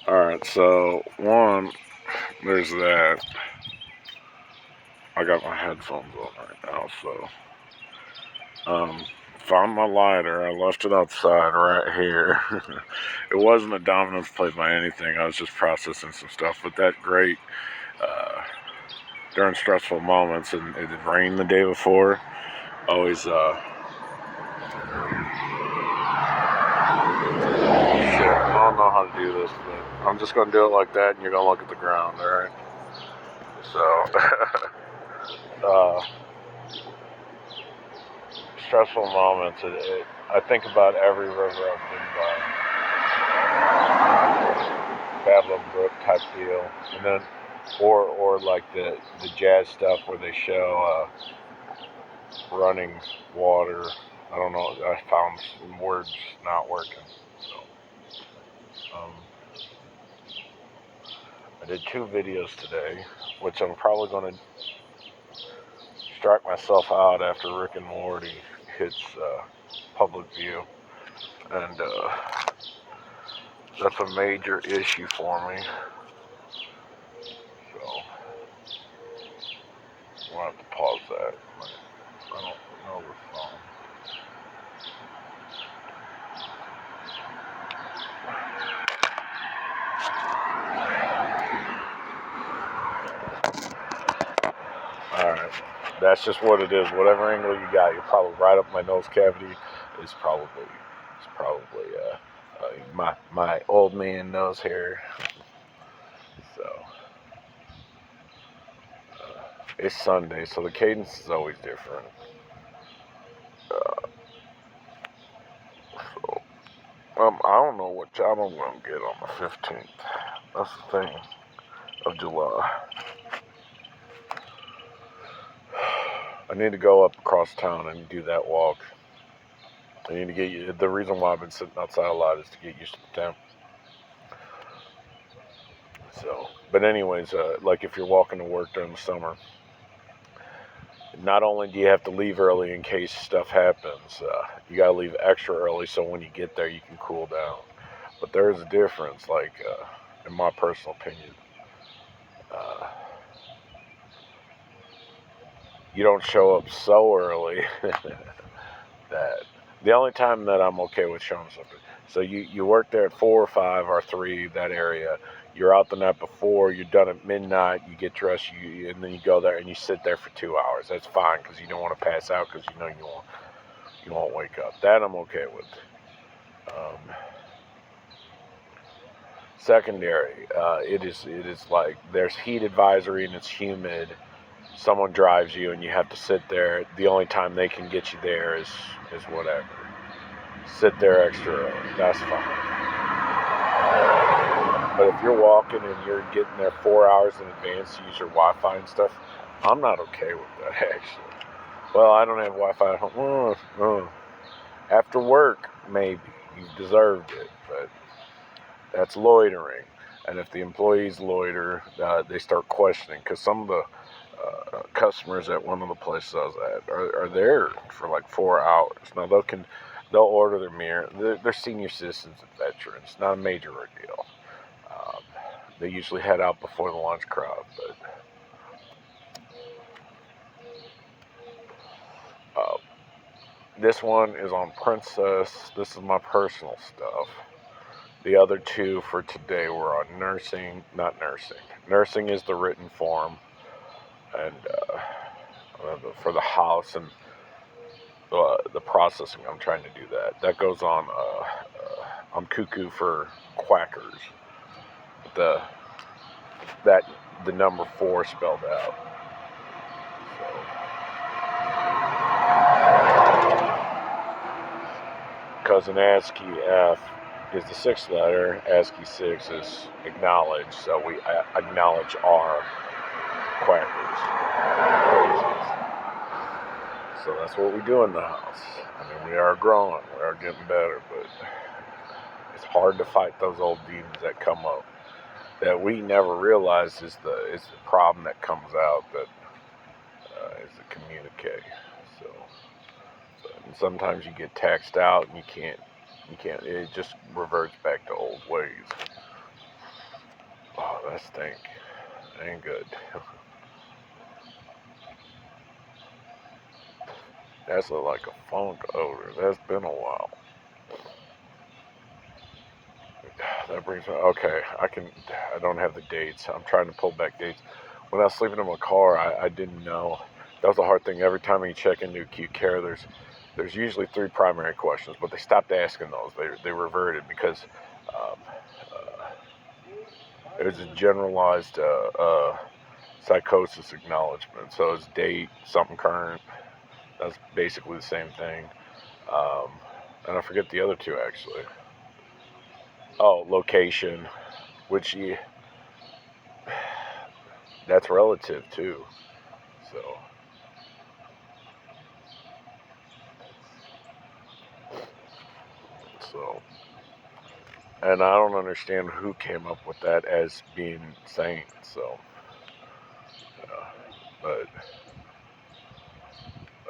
Alright, so one, there's that. I got my headphones on right now, so found my lighter. I left it outside right here. It wasn't a dominance play by anything. I was just processing some stuff. But that great during stressful moments, and it had rained the day before. Always shit, I don't know how to do this, but I'm just gonna do it like that, and you're gonna look at the ground, alright? So stressful moments, I think about every river I've been by, Babylon Brook type deal, and then or like the jazz stuff where they show running water. I don't know, I found some words not working. So I did 2 videos today, which I'm probably going to strike myself out after Rick and Morty hits public view, and that's a major issue for me. So we'll have to pause that. I don't know the phone. Alright, that's just what it is. Whatever angle you got, you're probably right up my nose cavity. It's probably my old man nose hair. So it's Sunday, so the cadence is always different. So I don't know what job I'm gonna get on the 15th. That's the thing, of July. I need to go up across town and do that walk. I need to get the reason why I've been sitting outside a lot is to get used to the temp. So, but anyways, like if you're walking to work during the summer, not only do you have to leave early in case stuff happens, you gotta leave extra early so when you get there you can cool down. But there is a difference, like in my personal opinion. You don't show up so early that the only time that I'm okay with showing something. So you work there at 4 or 5 or 3, that area. You're out the night before. You're done at midnight. You get dressed, and then you go there and you sit there for 2 hours. That's fine because you don't want to pass out because you know you won't wake up. That I'm okay with. Secondary, it is like there's heat advisory and it's humid. Someone drives you and you have to sit there. The only time they can get you there is whatever. Sit there extra early. That's fine. But if you're walking and you're getting there 4 hours in advance to use your Wi-Fi and stuff, I'm not okay with that, actually. Well, I don't have Wi-Fi at home. After work, maybe. You deserved it, but that's loitering. And if the employees loiter, they start questioning, because some of the customers at one of the places I was at are there for like 4 hours. Now they'll order their meal. They're senior citizens and veterans, not a major ordeal. They usually head out before the lunch crowd, but this one is on Princess. This is my personal stuff. The other 2 for today were on nursing, not nursing. Nursing is the written form, and for the house and the processing, I'm trying to do that. That goes on. I'm cuckoo for quackers. The number 4 spelled out. Because an ASCii F is the 6th letter, ASCii 6 is acknowledge, so we acknowledge our quackers. So that's what we do in the house. I mean, we are growing, we are getting better, but it's hard to fight those old demons that come up that we never realize is the problem that comes out, that is the communique. So and sometimes you get taxed out and you can't, it just reverts back to old ways. I stink. It ain't good. That's like a funk odor. That's been a while. That brings me, okay, I don't have the dates. I'm trying to pull back dates. When I was sleeping in my car, I didn't know. That was the hard thing. Every time you check into acute care, there's usually 3 primary questions, but they stopped asking those. They reverted because um, it was a generalized psychosis acknowledgement. So it's date, something current. That's basically the same thing. Um, and I forget the other 2 actually. Oh, location, which that's relative too. So, and I don't understand who came up with that as being sane. So, but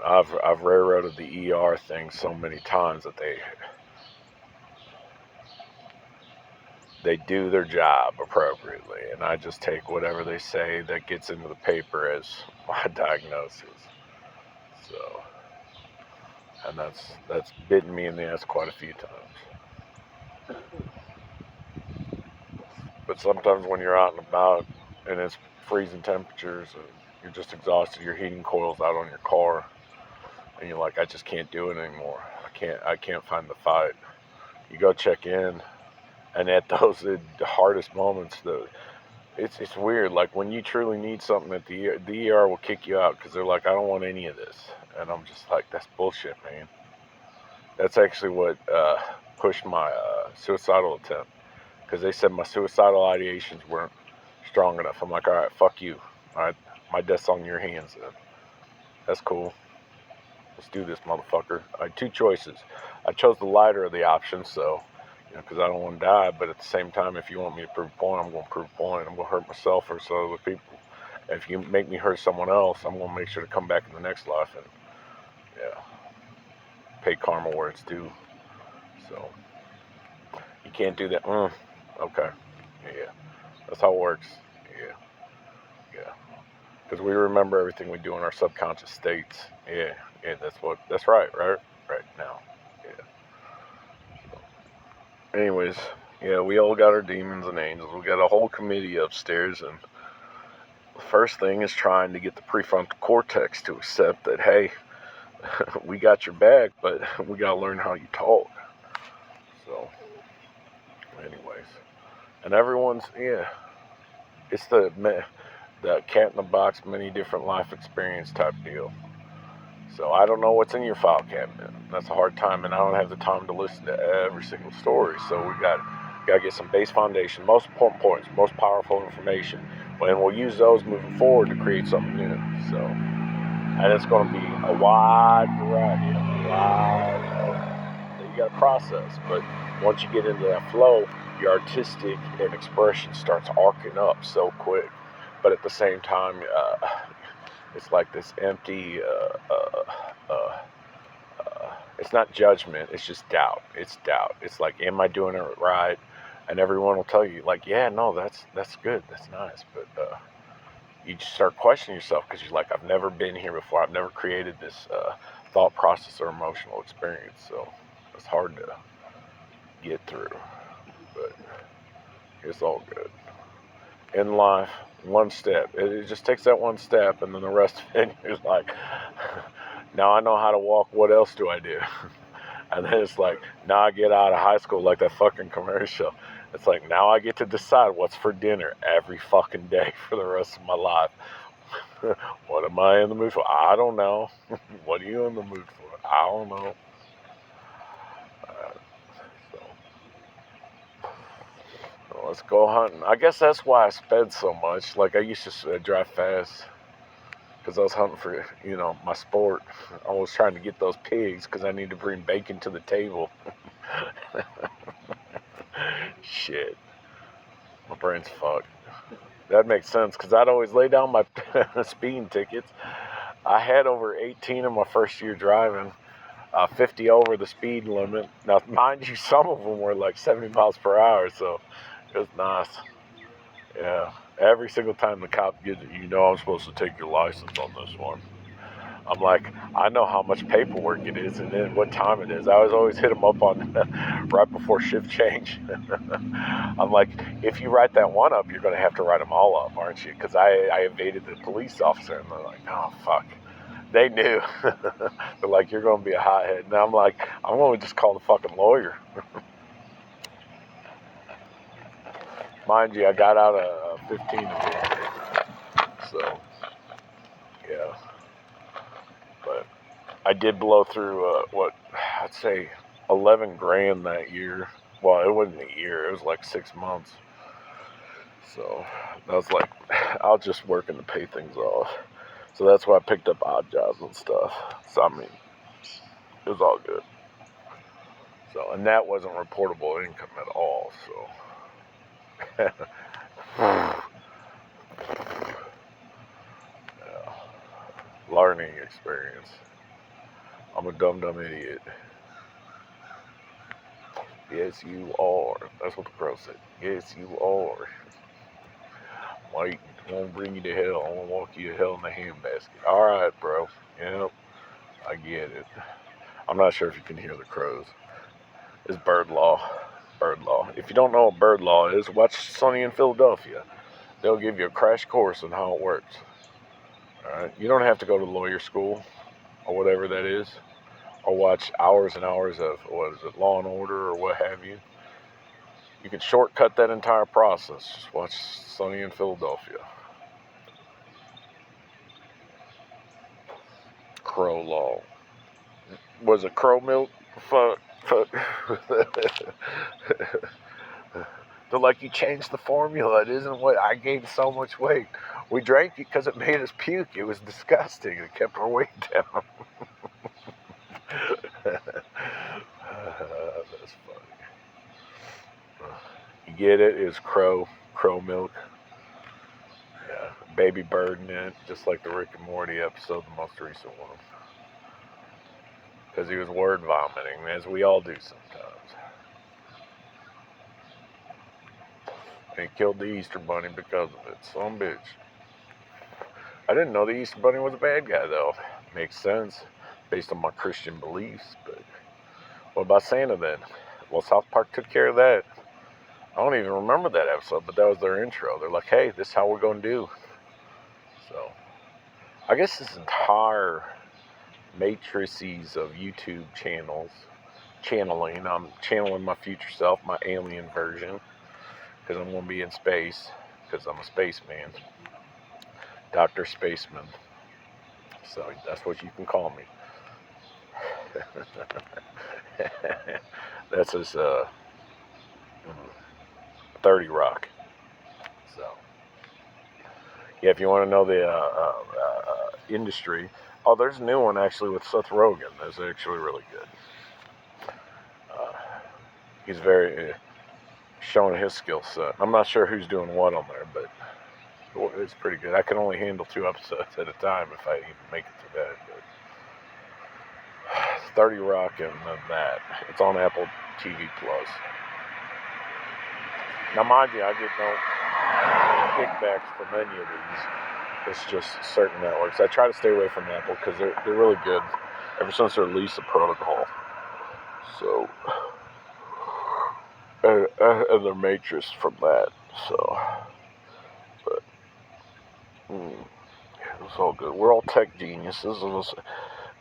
I've railroaded the ER thing so many times that they do their job appropriately, and I just take whatever they say that gets into the paper as my diagnosis. So, and that's bitten me in the ass quite a few times. But sometimes when you're out and about and it's freezing temperatures and you're just exhausted, your heating coil's out on your car, and you're like, I just can't do it anymore. I can't find the fight. You go check in, and at those the hardest moments, it's weird. Like when you truly need something at the ER will kick you out because they're like, I don't want any of this, and I'm just like, that's bullshit, man. That's actually what pushed my suicidal attempt, because they said my suicidal ideations weren't strong enough. I'm like, all right, fuck you. All right, my death's on your hands then. That's cool. Let's do this, motherfucker. I had 2 choices. I chose the lighter of the options, so, because I don't want to die, but at the same time, if you want me to prove a point, I'm going to prove a point. I'm going to hurt myself or so other people. And if you make me hurt someone else, I'm going to make sure to come back in the next life and, yeah, pay karma where it's due. So, you can't do that. Okay. Yeah. That's how it works. Yeah. Yeah. Because we remember everything we do in our subconscious states. Yeah. Yeah, that's right now. Yeah. Anyways, yeah, we all got our demons and angels. We got a whole committee upstairs, and the first thing is trying to get the prefrontal cortex to accept that, hey, we got your back, but we gotta learn how you talk. So, anyways, and everyone's, yeah, it's the cat in the box, many different life experience type deal. So I don't know what's in your file cabinet. That's a hard time, and I don't have the time to listen to every single story. So we got to get some base foundation, most important points, most powerful information, and we'll use those moving forward to create something new. So, and it's going to be a wide variety, that you got to process. But once you get into that flow, your artistic and expression starts arcing up so quick. But at the same time, it's like this empty, it's not judgment, it's just doubt. It's doubt. It's like, am I doing it right? And everyone will tell you, like, yeah, no, that's good, that's nice. But you just start questioning yourself because you're like, I've never been here before. I've never created this thought process or emotional experience. So it's hard to get through. But it's all good. In life, one step. It just takes that one step, and then the rest of it is like, now I know how to walk. What else do I do? And then it's like, now I get out of high school, like that fucking commercial. It's like, now I get to decide what's for dinner every fucking day for the rest of my life. What am I in the mood for? I don't know. What are you in the mood for? I don't know. So let's go hunting. I guess that's why I sped so much. Like, I used to drive fast because I was hunting for, my sport. I was trying to get those pigs because I need to bring bacon to the table. Shit. My brain's fucked. That makes sense because I'd always lay down my speeding tickets. I had over 18 in my first year driving, 50 over the speed limit. Now, mind you, some of them were like 70 miles per hour, so it was nice. Yeah. Every single time the cop gets it, you know I'm supposed to take your license on this one. I'm like, I know how much paperwork it is and then what time it is. I always hit them up on right before shift change. I'm like, if you write that one up, you're going to have to write them all up, aren't you? Because I evaded the police officer, and they're like, oh, fuck. They knew. They're like, you're going to be a hothead. And I'm like, I'm going to just call the fucking lawyer. Mind you, I got out a 15 of it. So, yeah. But I did blow through, I'd say 11 grand that year. Well, it wasn't a year. It was like 6 months. So I was like, I was just working to pay things off. So that's why I picked up odd jobs and stuff. So, I mean, it was all good. So, and that wasn't reportable income at all. So, yeah. Learning experience. I'm a dumb idiot. Yes, you are. That's what the crow said. Yes, you are. Wait, I won't bring you to hell. I won't walk you to hell in the handbasket. All right, bro. Yep, I get it. I'm not sure if you can hear the crows. It's bird law. Bird law. If you don't know what bird law is, watch Sunny in Philadelphia. They'll give you a crash course on how it works. All right. You don't have to go to lawyer school or whatever that is, or watch hours and hours of, what is it, Law and Order or what have you. You can shortcut that entire process. Just watch Sunny in Philadelphia. Crow law. Was it crow milk? Fuck. They're like, you changed the formula. It isn't what I gained so much weight. We drank it because it made us puke. It was disgusting. It kept our weight down. That's funny. You get it? It's crow milk. Yeah, baby bird in it, just like the Rick and Morty episode, the most recent one. Because he was word vomiting, as we all do sometimes. And he killed the Easter Bunny because of it. Son of a bitch. I didn't know the Easter Bunny was a bad guy, though. Makes sense, based on my Christian beliefs, but what about Santa then? Well, South Park took care of that. I don't even remember that episode, but that was their intro. They're like, hey, this is how we're going to do. So, I guess this entire matrices of YouTube channeling. I'm channeling my future self, my alien version, because I'm going to be in space, because I'm a spaceman. Dr. Spaceman. So that's what you can call me. That's his 30 Rock. So, yeah, if you want to know the industry, there's a new one actually with Seth Rogen. That's actually really good. He's very showing his skill set. I'm not sure who's doing what on there, but it's pretty good. I can only handle 2 episodes at a time if I even make it through that. But 30 Rock and that. It's on Apple TV Plus. Now, mind you, I get no kickbacks from any of these. It's just certain networks. I try to stay away from Apple because they're really good ever since they released the protocol. So, and their matrix from that. So, but it's all good. We're all tech geniuses,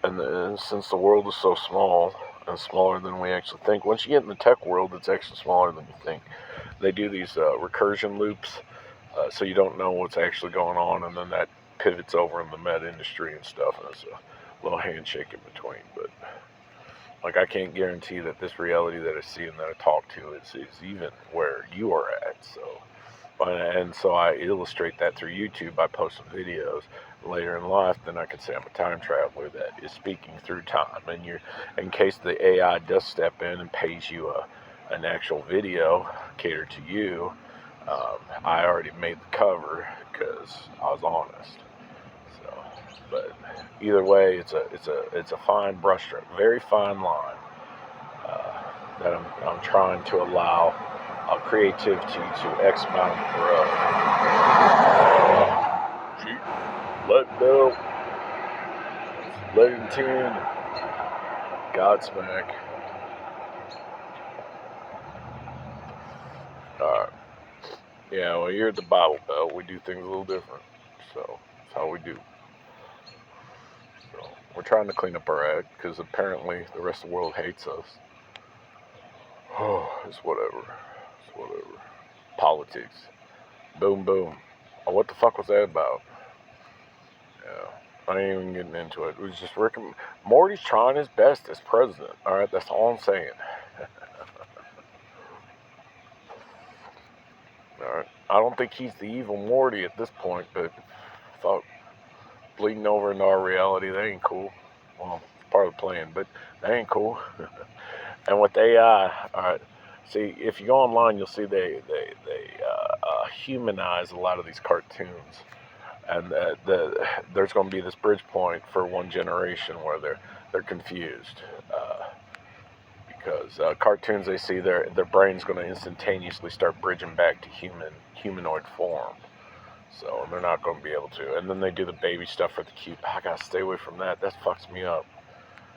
and since the world is so small and smaller than we actually think, once you get in the tech world, it's actually smaller than you think. They do these recursion loops, so you don't know what's actually going on, and then that pivots over in the med industry and stuff, and it's a little handshake in between. But like, I can't guarantee that this reality that I see and that I talk to is even where you are at. So, and so I illustrate that through YouTube. I post some videos later in life. Then I can say I'm a time traveler that is speaking through time. And in case the AI does step in and pays you an actual video catered to you, I already made the cover because I was honest. So, but either way, it's a fine brushstroke, very fine line that I'm trying to allow creativity to expound grow. Let go. Let it intend. Godsmack. Alright. Yeah, well, here at the Bible Belt, we do things a little different. So, that's how we do. So, we're trying to clean up our act, because apparently the rest of the world hates us. Oh, it's whatever. It's whatever. Politics. Boom, boom. Oh, what the fuck was that about? Yeah. I ain't even getting into it. It was just Rick and Morty's trying his best as president. Alright, that's all I'm saying. Alright. I don't think he's the evil Morty at this point, but fuck. Bleeding over into our reality, that ain't cool. Well, it's part of the plan, but that ain't cool. And with AI, alright. See, if you go online, you'll see they humanize a lot of these cartoons. And there's going to be this bridge point for one generation where they're confused, because cartoons, they see their brain's going to instantaneously start bridging back to humanoid form, so they're not going to be able to. And then they do the baby stuff for the cute. I gotta stay away from that. That fucks me up.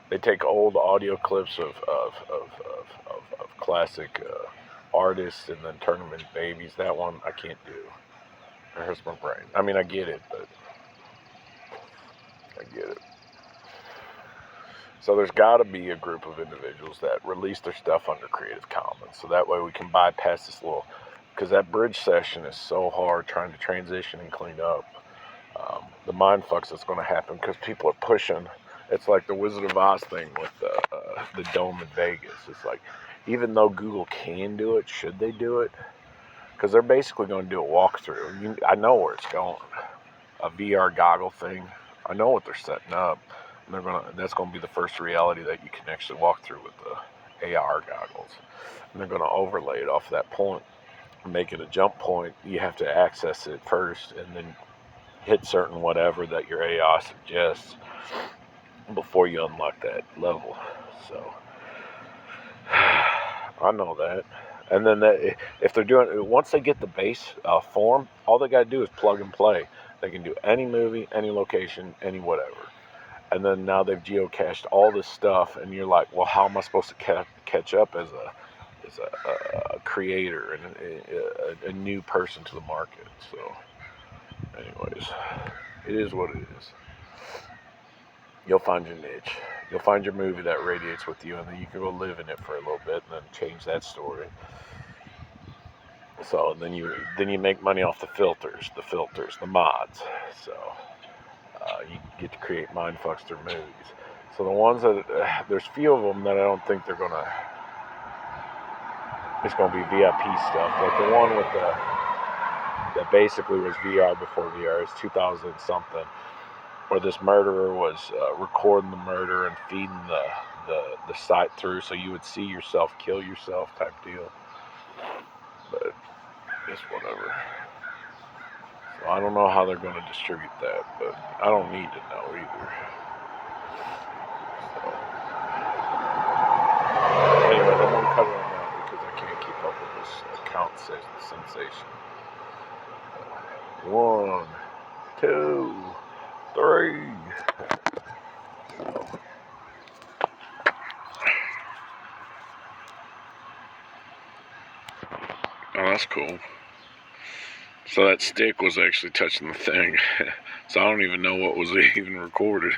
They take old audio clips of classic artists and then turn them into babies. That one I can't do. It hurts my brain. I mean, I get it, but I get it. So there's got to be a group of individuals that release their stuff under Creative Commons, so that way we can bypass this little, because that bridge session is so hard trying to transition and clean up. The mind fucks that's going to happen because people are pushing. It's like the Wizard of Oz thing with the dome in Vegas. It's like, even though Google can do it, should they do it? Because they're basically going to do a walkthrough. I know where it's going. A VR goggle thing. I know what they're setting up. And that's going to be the first reality that you can actually walk through with the AR goggles. And they're going to overlay it off that point, make it a jump point. You have to access it first and then hit certain whatever that your AI suggests before you unlock that level. So I know that. And then if they're doing it, once they get the base form, all they got to do is plug and play. They can do any movie, any location, any whatever. And then now they've geocached all this stuff, and you're like, well, how am I supposed to catch up as a creator and a new person to the market? So, anyways, it is what it is. You'll find your niche. You'll find your movie that radiates with you, and then you can go live in it for a little bit, and then change that story. So then you make money off the filters, the mods. So you get to create mindfucks through movies. So the ones that there's few of them that I don't think they're gonna. It's gonna be VIP stuff, like the one with that basically was VR before VR. It's 2000 something, where this murderer was recording the murder and feeding the site through, so you would see yourself kill yourself type deal. But it's whatever. So I don't know how they're going to distribute that, but I don't need to know either. So, anyways, I'm going to cut it on that because I can't keep up with this account sensation. 1, 2, 3. Oh, that's cool. So that stick was actually touching the thing. So I don't even know what was even recorded.